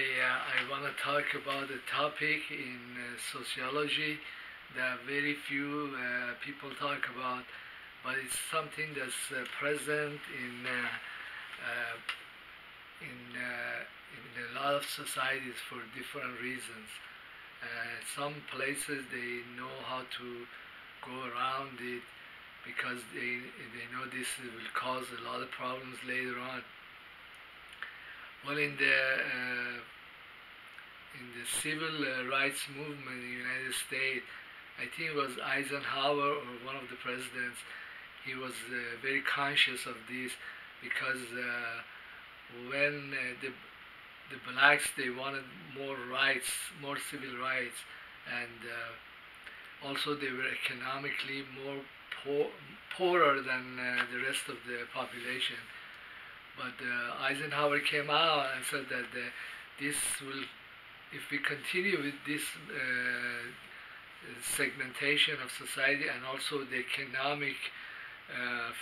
I want to talk about a topic in sociology that very few people talk about, but it's something that's present uh, in a lot of societies for different reasons. Some places they know how to go around it because they know this will cause a lot of problems later on. Well, in the civil rights movement in the United States, I think it was Eisenhower or one of the presidents. He was very conscious of this because when the blacks they wanted more rights, more civil rights, and also they were economically more poorer than the rest of the population. But Eisenhower came out and said that this will, if we continue with this segmentation of society and also the economic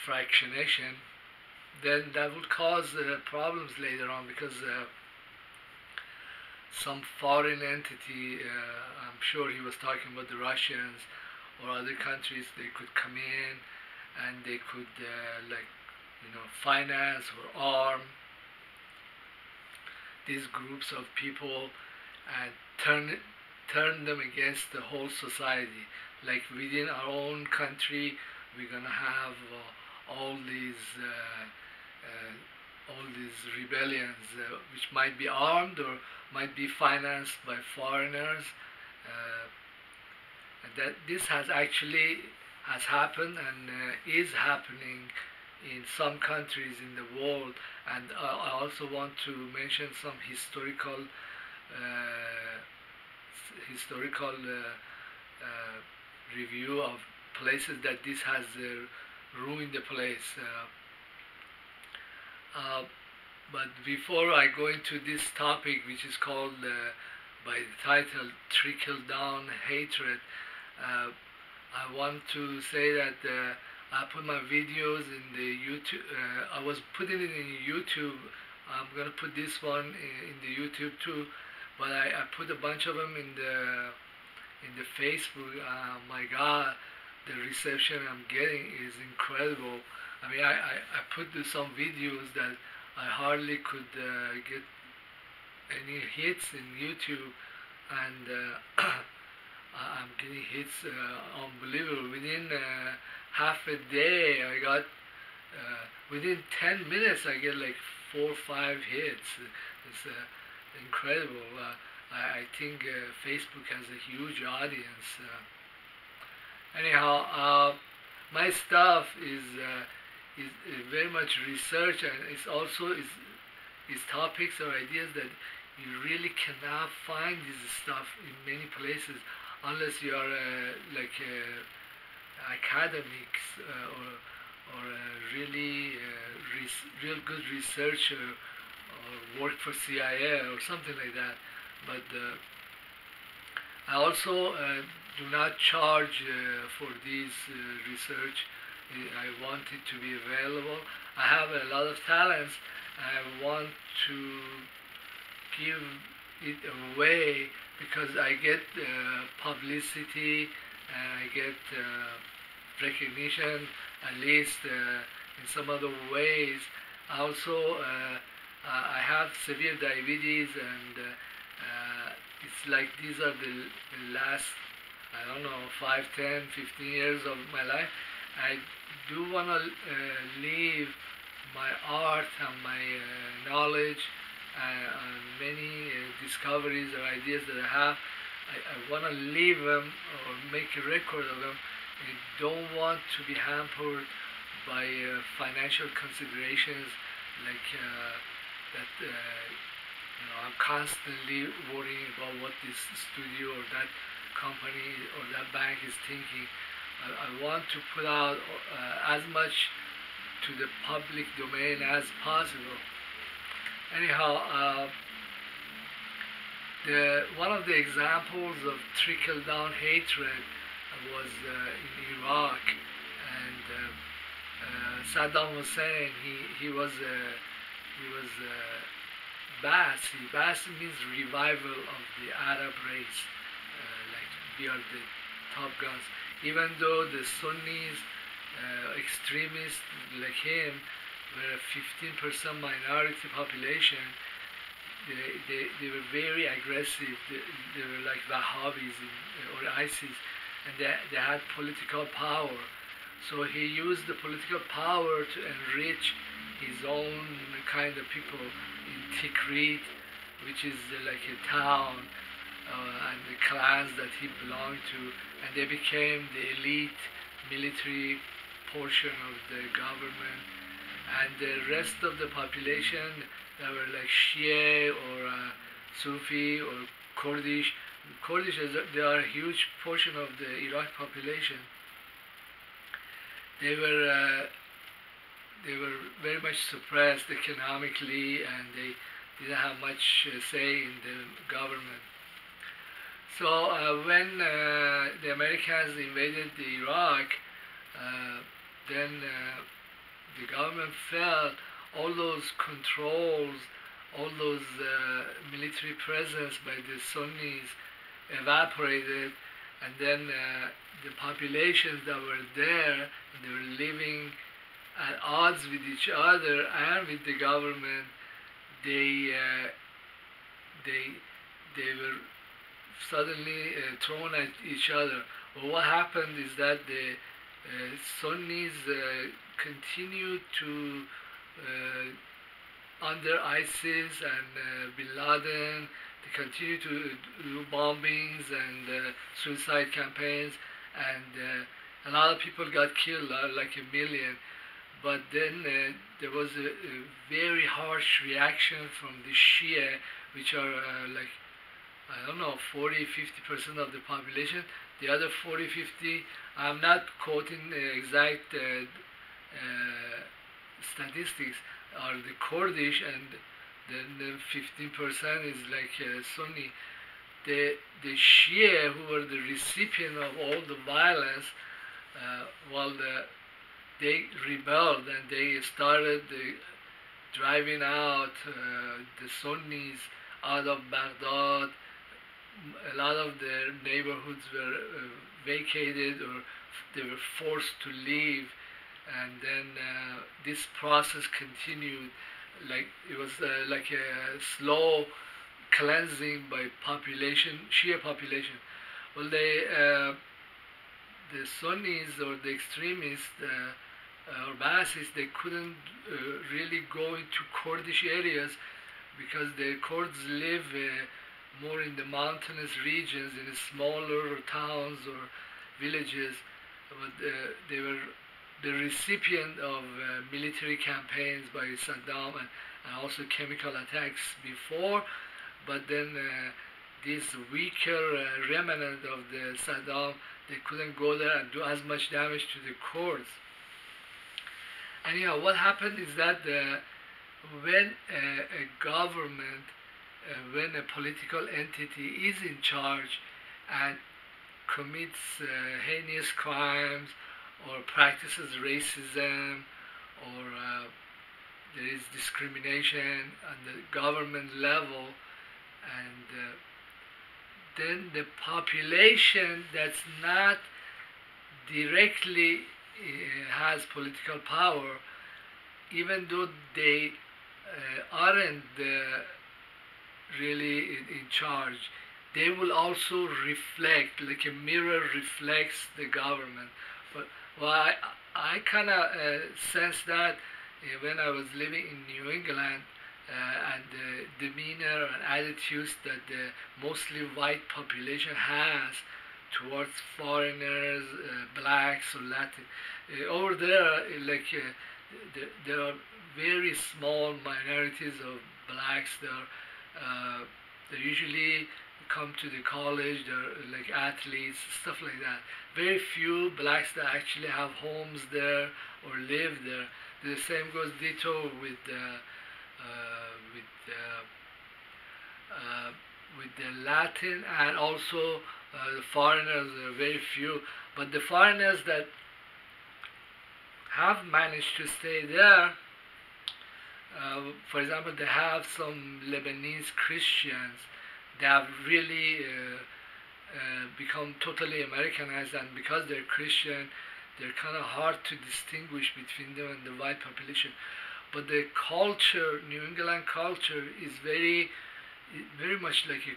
fractionation, then that would cause problems later on because some foreign entity, I'm sure he was talking about the Russians or other countries, they could come in and they could finance or arm these groups of people and turn them against the whole society. Like within our own country, we're gonna have all these rebellions, which might be armed or might be financed by foreigners. And that this has happened and is happening in some countries in the world. And I also want to mention some historical review of places that this has ruined the place. But before I go into this topic, which is called by the title "Trickle Down Hatred," I want to say that I put my videos in the YouTube. I was putting it in YouTube. I'm gonna put this one in the YouTube too, but I put a bunch of them in the Facebook. My God, the reception I'm getting is incredible. I mean, I put some videos that I hardly could get any hits in YouTube, and I'm getting hits unbelievable. Within half a day, I got within 10 minutes, I get like 4 or 5 hits. It's incredible. I think Facebook has a huge audience. Anyhow, my stuff is very much research, and it's also is topics or ideas that you really cannot find this stuff in many places unless you are like academics or really real good researcher or work for CIA or something like that. But I also do not charge for this research. I want it to be available. I have a lot of talents. I want to give it away because I get publicity and I get recognition, at least in some other ways. Also, I have severe diabetes, and it's like these are the last, I don't know, 5, 10, 15 years of my life. I do want to leave my art and my knowledge and many discoveries or ideas that I have. I want to leave them or make a record of them. I don't want to be hampered by financial considerations like that. I'm constantly worrying about what this studio or that company or that bank is thinking. I want to put out as much to the public domain as possible. Anyhow, one of the examples of trickle-down hatred was in Iraq, and Saddam Hussein. He was Ba'asi. Ba'asi means revival of the Arab race. Like we are the top guns. Even though the Sunnis, extremists like him, were a 15% minority population, they were very aggressive. They were like Wahhabis or ISIS, and they had political power. So he used the political power to enrich his own kind of people in Tikrit, which is like a town, and the clans that he belonged to, and they became the elite military portion of the government, and the rest of the population that were like Shia or Sufi or Kurdish. Kurdish, they are a huge portion of the Iraq population. They were very much suppressed economically, and they didn't have much say in the government. So when the Americans invaded Iraq, then the government felt all those controls, all those military presence by the Sunnis evaporated, and then the populations that were there, they were living at odds with each other and with the government. They they were suddenly thrown at each other. Well, what happened is that the Sunnis continued to under ISIS and Bin Laden, they continued to do bombings and suicide campaigns, and a lot of people got killed, like 1 million. But then there was a very harsh reaction from the Shia, which are like, I don't know, 40–50% of the population. The other 40–50, I'm not quoting the exact statistics, are the Kurdish, and then 15% is like Sunni. The Shia, who were the recipient of all the violence, well, they rebelled and they started driving out the Sunnis out of Baghdad. A lot of their neighborhoods were vacated, or they were forced to leave, and then this process continued. Like it was like a slow cleansing by population, Shia population. Well, the Sunnis or the extremists or Ba'athis, they couldn't really go into Kurdish areas because the Kurds live more in the mountainous regions, in smaller towns or villages. But they were the recipient of military campaigns by Saddam, and also chemical attacks before. But then this weaker remnant of the Saddam, they couldn't go there and do as much damage to the Kurds. Anyhow, what happened is that when a government, when a political entity is in charge and commits heinous crimes or practices racism, or there is discrimination at the government level, and then the population that's not directly has political power, even though they aren't really in charge, they will also reflect, like a mirror reflects the government. But well, I kind of sense that when I was living in New England, and the demeanor and attitudes that the mostly white population has towards foreigners, blacks or Latin. Over there, like there are very small minorities of blacks. They usually come to the college. They're like athletes, stuff like that. Very few blacks that actually have homes there or live there. The same goes ditto with the Latin, and also the foreigners are very few. But the foreigners that have managed to stay there, For example, they have some Lebanese Christians. They have really become totally Americanized, and because they're Christian, they're kind of hard to distinguish between them and the white population. But the culture, New England culture, is very much like a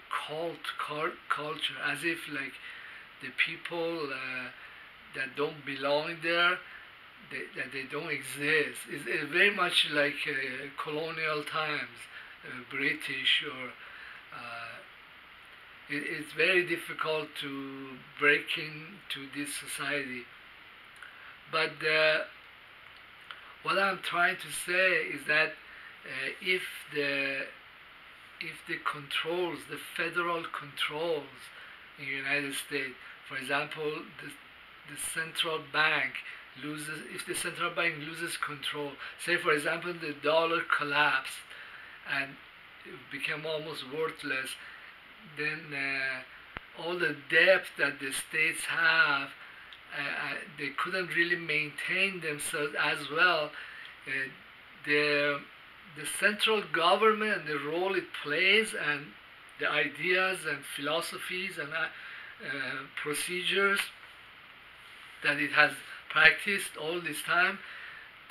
culture, as if like the people that don't belong there, that they don't exist. It's very much like colonial times, British, or it's very difficult to break into this society. But what I'm trying to say is that if the controls, the federal controls in the United States, for example, the central bank loses, if the central bank loses control, say for example the dollar collapsed and became almost worthless, then all the debt that the states have, they couldn't really maintain themselves as well. The central government, the role it plays, and the ideas and philosophies and procedures that it has practiced all this time,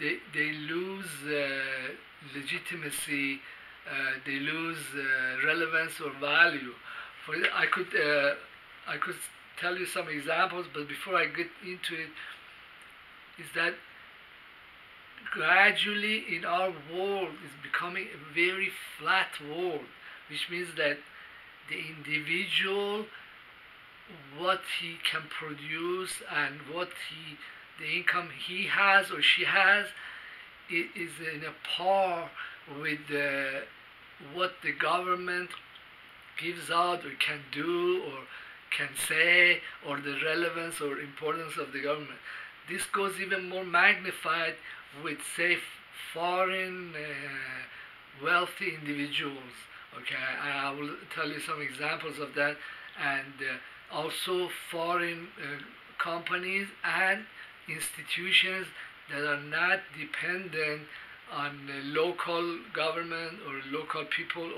they lose legitimacy, they lose relevance or value. I could tell you some examples, but before I get into it, is that gradually in our world is becoming a very flat world, which means that the individual, what he can produce and the income he has or she has, is in a par with what the government gives out or can do or can say, or the relevance or importance of the government. This goes even more magnified with, say, foreign wealthy individuals. Okay, I will tell you some examples of that, and also foreign companies and institutions that are not dependent on local government or local people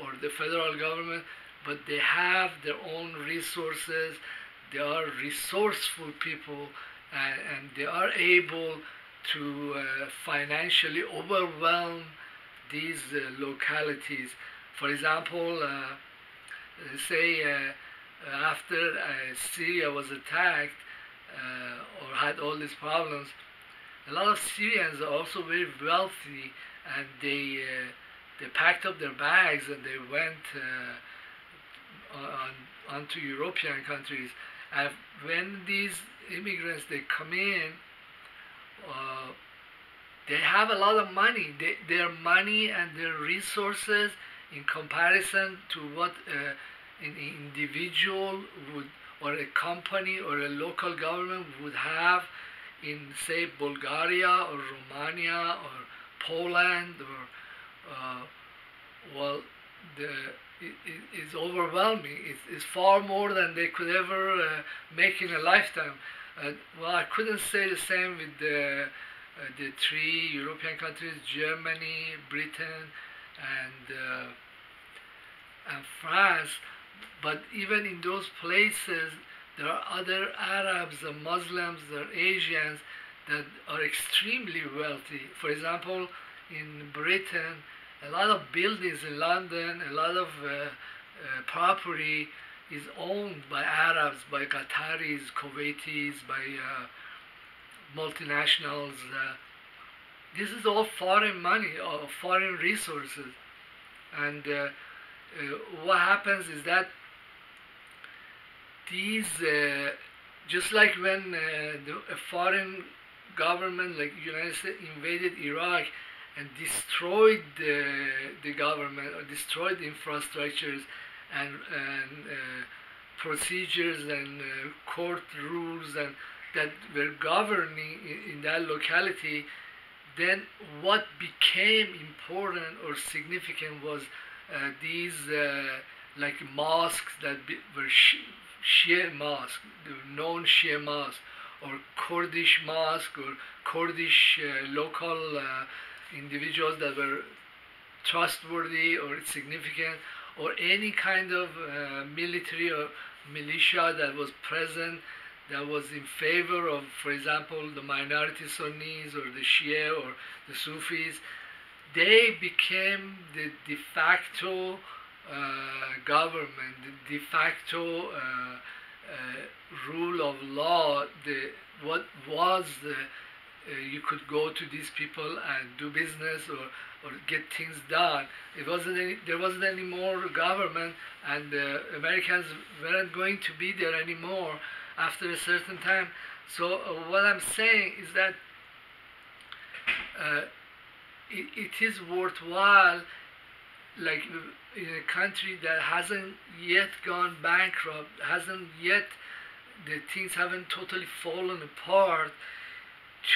or the federal government, but they have their own resources. They are resourceful people, and they are able to financially overwhelm these localities. For example, say after Syria was attacked or had all these problems, a lot of Syrians are also very wealthy, and they packed up their bags and they went onto European countries. And when these immigrants they come in, they have a lot of money. Their money and their resources, in comparison to what an individual would, or a company or a local government would have in, say, Bulgaria or Romania or Poland, or well, it's overwhelming. It's far more than they could ever make in a lifetime. Well, I couldn't say the same with the three European countries: Germany, Britain, and France. But even in those places, there are other Arabs and Muslims, there are Asians that are extremely wealthy. For example, in Britain, a lot of buildings in London, a lot of property is owned by Arabs, by Qataris, Kuwaitis, by multinationals. This is all foreign money or foreign resources. And what happens is that these, just like when a foreign government like United States invaded Iraq and destroyed the government or destroyed infrastructures and procedures and court rules and that were governing in that locality, then what became important or significant was these like mosques that were Shia mosque, the known Shia mosque, or Kurdish mosque, or Kurdish local individuals that were trustworthy or significant, or any kind of military or militia that was present, that was in favor of, for example, the minority Sunnis or the Shia or the Sufis. They became the de facto government, the de facto rule of law. What was you could go to these people and do business or get things done. There wasn't any more government, and Americans weren't going to be there anymore after a certain time. So what I'm saying is that it is worthwhile, like in a country that hasn't yet gone bankrupt, the things haven't totally fallen apart,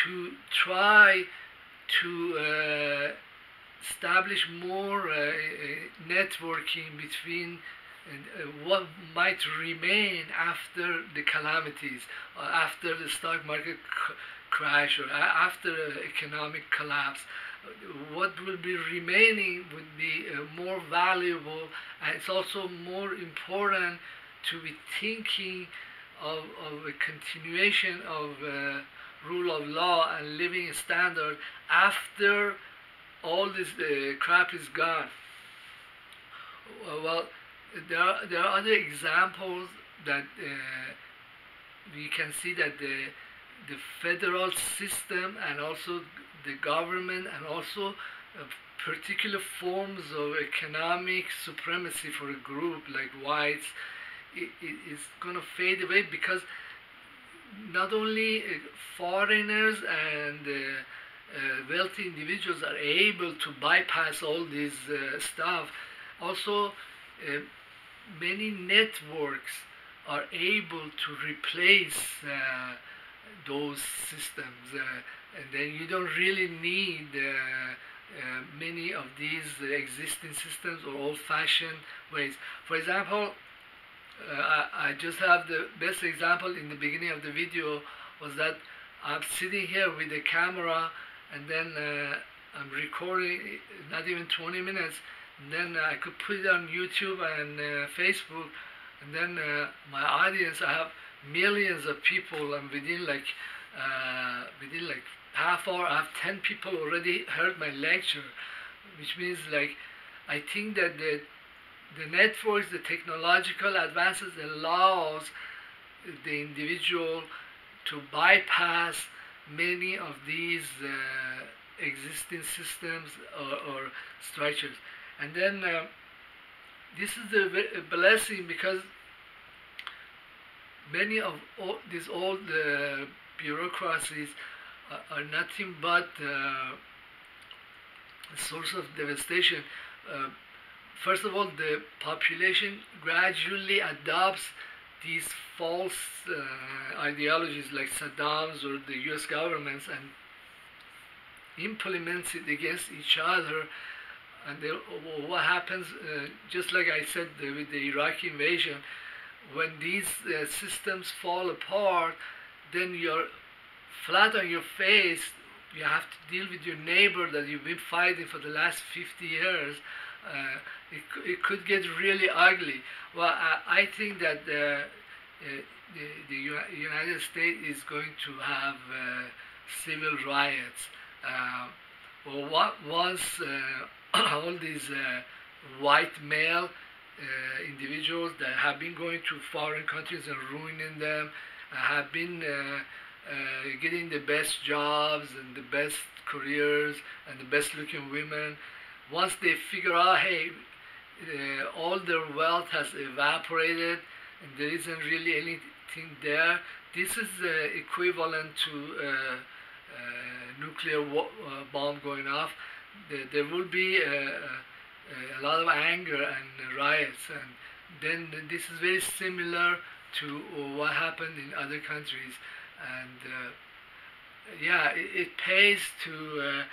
to try to establish more networking between what might remain after the calamities, after the stock market crash, or after economic collapse. What will be remaining would be more valuable, and it's also more important to be thinking of a continuation of rule of law and living standard after all this crap is gone. Well, there are other examples that we can see that the federal system and also the government and also particular forms of economic supremacy for a group like whites is going to fade away, because not only foreigners and wealthy individuals are able to bypass all this stuff, also many networks are able to replace those systems, and then you don't really need many of these existing systems or old-fashioned ways. For example, I just have the best example in the beginning of the video was that I'm sitting here with the camera, and then I'm recording not even 20 minutes, and then I could put it on YouTube and Facebook, and then my audience, I have millions of people, and within like half hour I have 10 people already heard my lecture, which means like I think that the networks, the technological advances allows the individual to bypass many of these existing systems or structures. And then this is a blessing, because many of these old bureaucracies are nothing but a source of devastation. First of all, the population gradually adopts these false ideologies like Saddam's or the US governments and implements it against each other. And what happens, just like I said with the Iraqi invasion, when these systems fall apart, then you're flat on your face. You have to deal with your neighbor that you've been fighting for the last 50 years. It could get really ugly. Well, I think that the United States is going to have civil riots. Once all these white male individuals that have been going to foreign countries and ruining them, have been getting the best jobs and the best careers and the best looking women, once they figure out, hey, all their wealth has evaporated and there isn't really anything there, this is equivalent to nuclear bomb going off. There will be a lot of anger and riots, and then this is very similar to what happened in other countries. And yeah, it pays to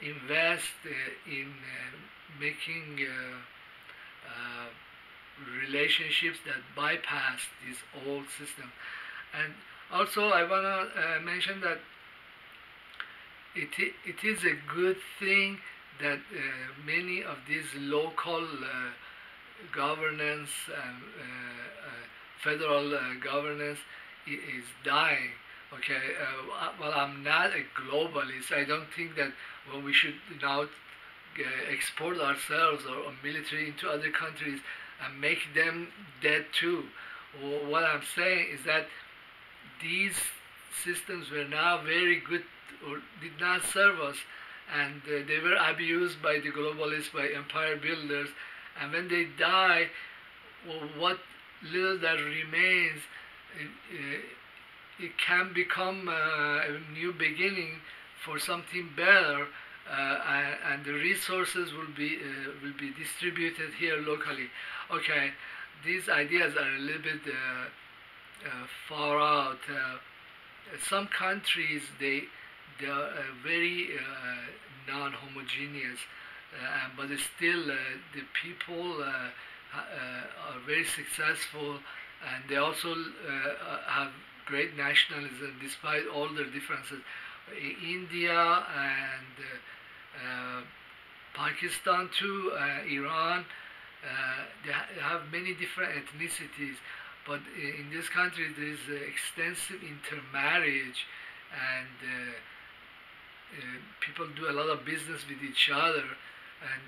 invest in making relationships that bypass this old system. And also I want to mention that it is a good thing that many of these local governance and federal governance is dying. Okay, well, I'm not a globalist. I don't think that we should now export ourselves or military into other countries and make them dead too. What I'm saying is that these systems were not very good or did not serve us, and they were abused by the globalists, by empire builders, and when they die, what little that remains, it can become a new beginning for something better, and the resources will be distributed here locally. Okay, these ideas are a little bit far out. Some countries they are very non-homogeneous, but still the people are very successful, and they also have great nationalism despite all their differences. India and Pakistan too, Iran, they have many different ethnicities, but in this country there is extensive intermarriage, and people do a lot of business with each other, and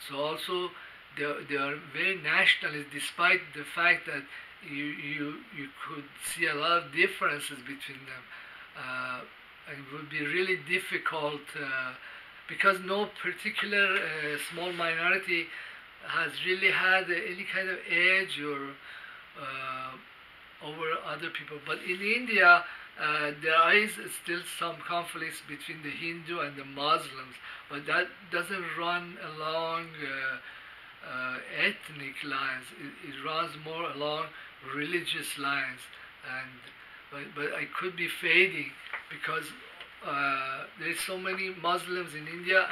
so also they are very nationalist, despite the fact that you could see a lot of differences between them. And it would be really difficult because no particular small minority has really had any kind of edge or over other people. But in India, there is still some conflicts between the Hindu and the Muslims, but that doesn't run along ethnic lines. It runs more along religious lines, and but I could be fading because there's so many Muslims in India,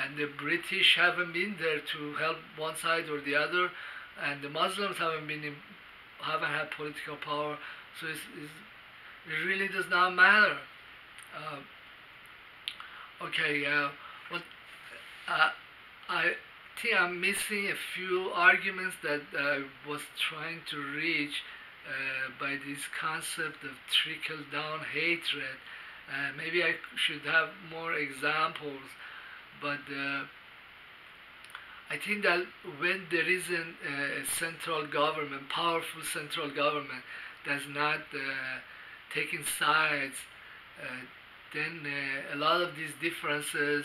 and the British haven't been there to help one side or the other, and the Muslims haven't had political power, so it really does not matter. Okay, what I think I'm missing a few arguments that I was trying to reach by this concept of trickle-down hatred. Maybe I should have more examples, but I think that when there isn't a central government, powerful central government, that's not taking sides, then a lot of these differences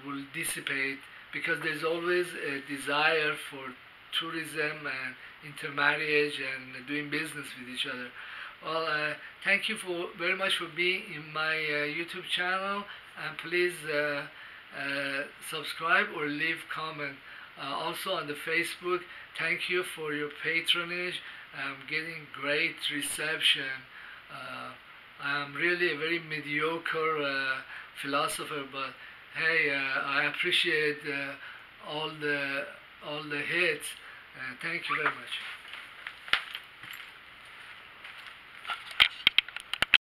will dissipate, because there's always a desire for tourism and intermarriage and doing business with each other. Well, thank you very much for being in my YouTube channel, and please subscribe or leave comment. Also on the Facebook, thank you for your patronage. I'm getting great reception. I'm really a very mediocre philosopher, but hey, I appreciate all the hits. Thank you very much.